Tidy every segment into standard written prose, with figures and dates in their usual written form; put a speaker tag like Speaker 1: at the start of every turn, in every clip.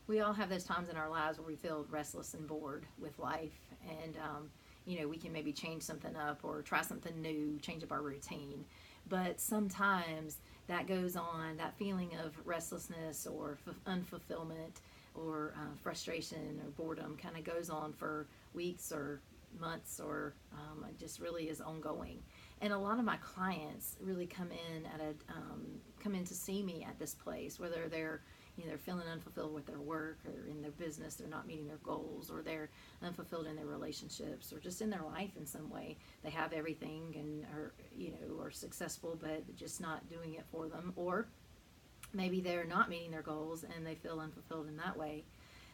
Speaker 1: We all have those times in our lives where we feel restless and bored with life, and we can maybe change something up or try something new, change up our routine. But sometimes that goes on, that feeling of restlessness or unfulfillment or frustration or boredom kind of goes on for weeks or months, or it just really is ongoing. And a lot of my clients really come in to see me at this place, whether they're feeling unfulfilled with their work or in their business, they're not meeting their goals, or they're unfulfilled in their relationships, or just in their life in some way. They have everything and are successful, but just not doing it for them, or maybe they're not meeting their goals and they feel unfulfilled in that way.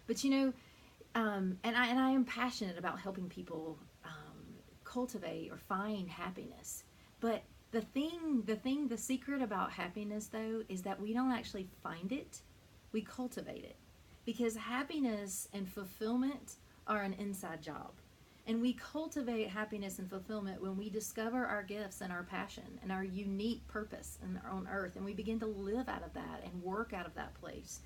Speaker 1: But and I am passionate about helping people cultivate or find happiness. But the secret about happiness though is that we don't actually find it, we cultivate it. Because happiness and fulfillment are an inside job. And we cultivate happiness and fulfillment when we discover our gifts and our passion and our unique purpose on earth, and we begin to live out of that and work out of that place.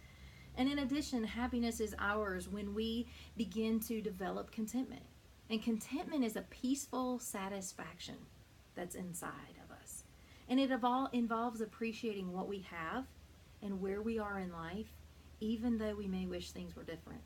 Speaker 1: And in addition, happiness is ours when we begin to develop contentment. And contentment is a peaceful satisfaction that's inside of us. And it involves appreciating what we have and where we are in life, even though we may wish things were different.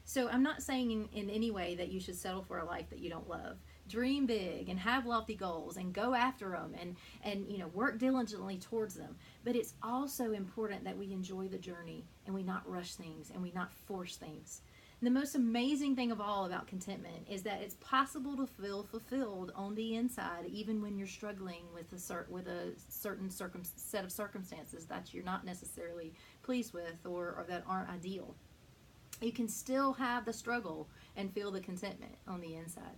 Speaker 1: So I'm not saying in any way that you should settle for a life that you don't love. Dream big and have lofty goals and go after them and work diligently towards them. But it's also important that we enjoy the journey and we not rush things and we not force things. And the most amazing thing of all about contentment is that it's possible to feel fulfilled on the inside even when you're struggling with a certain set of circumstances that you're not necessarily pleased with or that aren't ideal. You can still have the struggle and feel the contentment on the inside.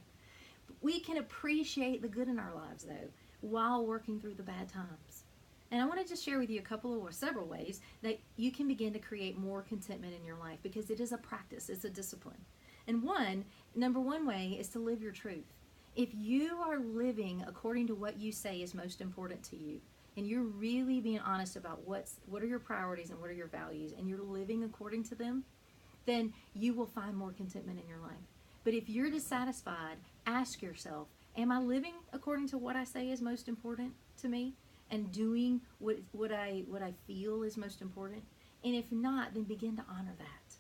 Speaker 1: We can appreciate the good in our lives though while working through the bad times. And I want to just share with you several ways that you can begin to create more contentment in your life, because it is a practice, it's a discipline. And number one way is to live your truth. If you are living according to what you say is most important to you, and you're really being honest about what are your priorities and what are your values, and you're living according to them, then you will find more contentment in your life. But if you're dissatisfied, ask yourself, am I living according to what I say is most important to me and doing what I feel is most important? And if not, then begin to honor that.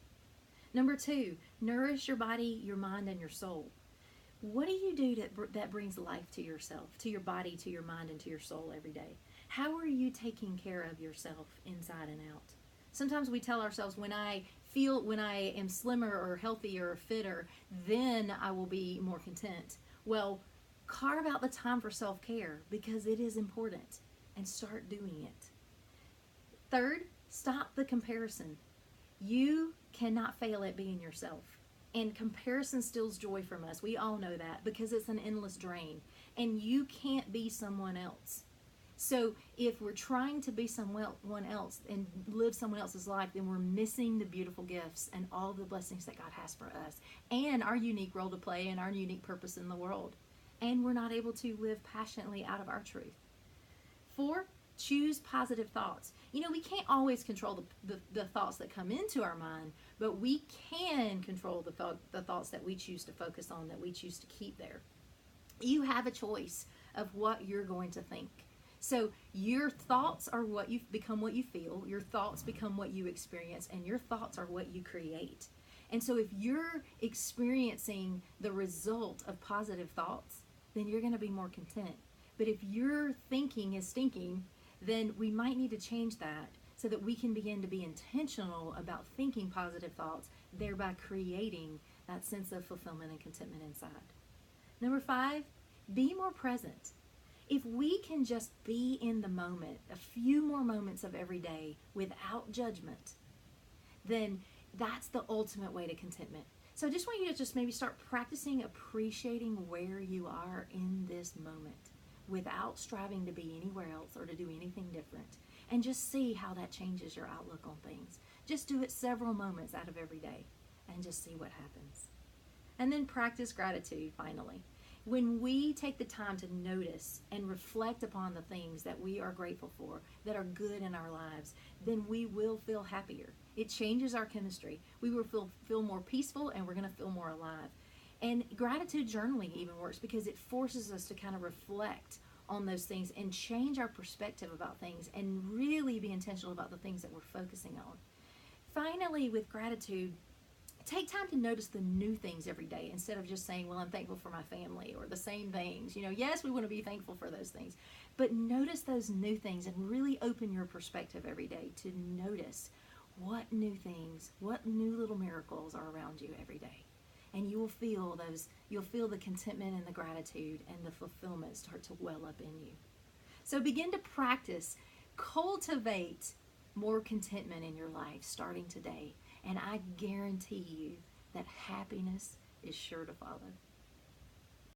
Speaker 1: Number two, nourish your body, your mind, and your soul. What do you do that brings life to yourself, to your body, to your mind, and to your soul every day? How are you taking care of yourself inside and out? Sometimes we tell ourselves, when I am slimmer or healthier or fitter, then I will be more content. Well, carve out the time for self-care, because it is important, and start doing it. Third, stop the comparison. You cannot fail at being yourself. And comparison steals joy from us. We all know that, because it's an endless drain. And you can't be someone else. So if we're trying to be someone else and live someone else's life, then we're missing the beautiful gifts and all the blessings that God has for us, and our unique role to play and our unique purpose in the world. And we're not able to live passionately out of our truth. 4, choose positive thoughts. We can't always control the thoughts that come into our mind, but we can control the thoughts that we choose to focus on, that we choose to keep there. You have a choice of what you're going to think. So your thoughts are what you become, what you feel. Your thoughts become what you experience, and your thoughts are what you create. And so if you're experiencing the result of positive thoughts, then you're going to be more content. But if your thinking is stinking, then we might need to change that so that we can begin to be intentional about thinking positive thoughts, thereby creating that sense of fulfillment and contentment inside. Number 5, be more present. If we can just be in the moment, a few more moments of every day without judgment, then that's the ultimate way to contentment. So I just want you to just maybe start practicing appreciating where you are in this moment without striving to be anywhere else or to do anything different. And just see how that changes your outlook on things. Just do it several moments out of every day and just see what happens. And then practice gratitude finally. When we take the time to notice and reflect upon the things that we are grateful for, that are good in our lives, then we will feel happier. It changes our chemistry. We will feel more peaceful, and we're going to feel more alive. And gratitude journaling even works because it forces us to kind of reflect on those things and change our perspective about things and really be intentional about the things that we're focusing on. Finally, with gratitude, take time to notice the new things every day instead of just saying, well, I'm thankful for my family or the same things. Yes, we want to be thankful for those things, but notice those new things and really open your perspective every day to notice what new things, what new little miracles are around you every day. And you'll feel the contentment and the gratitude and the fulfillment start to well up in you. So begin to practice, cultivate more contentment in your life starting today. And I guarantee you that happiness is sure to follow.